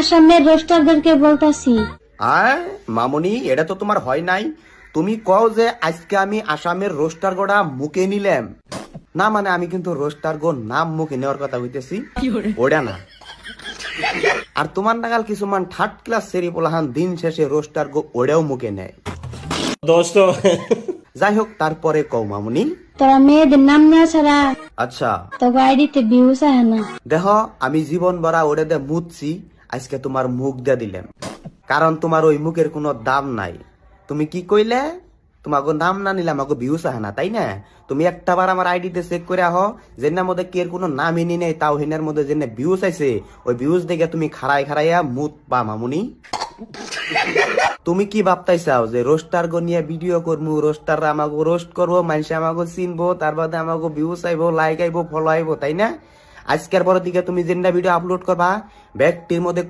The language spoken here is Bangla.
আসামের রোস্টারদেরকে বলতাছি। আয় মামুনি, এটা তো তোমার হয় নাই। তুমি কও যে আজকে আমি আসামের রোস্টার গোড়া মুখে নিলাম, না মানে আমি কিন্তু রোস্টার গো নাম মুখে নেওয়ার কথা হইতেছি, ওটা না। আর তোমার নাগাল কিছুমান থার্ড ক্লাস সেরি পোলাহান দিন শেষে রোস্টার গো ওড়াও মুখে নেয়। दोस्तों যাই হোক, তারপরে কও মামুনি। তোরা মেয়েদের নাম নেওয়া ছাড়া আচ্ছা তো আইডিতে ভিউজ আহে না। দেহ, আমি জীবন ভরা ওরে দে মুতছি, আজকে তোমার মুখ দিয়ে দিলাম, কারণ তোমার ওই মুখের কোনো দাম নাই। তুমি কি কইলে? তোমাকে নাম না নিলে আমাকে ভিউস আহে না, তাই না? তুমি একটা বার আমার আইডিতে চেক করে আহ, যেটার মধ্যে কে কোনো নামই নি নেই, তাও হেনার মধ্যে যে ভিউস আইছে, ওই ভিউস দেখে তুমি খাড়াই খাড়াইয়া মুত পা মামুনি। তুমি কি ভাবতাইছাও যে রোস্টার গো নিয়ে ভিডিও করবো, রোস্টার আমাকে রোস্ট করবো, মানুষ আমাকে চিনবো, তার বাদে আমাকে ভিউস আইবো, লাইক আইবো, ফলো আইবো, তাই না? আজকের পরের দিকে তুমি যেটা ভিডিও আপলোড করবা, ব্যক্তির মধ্যে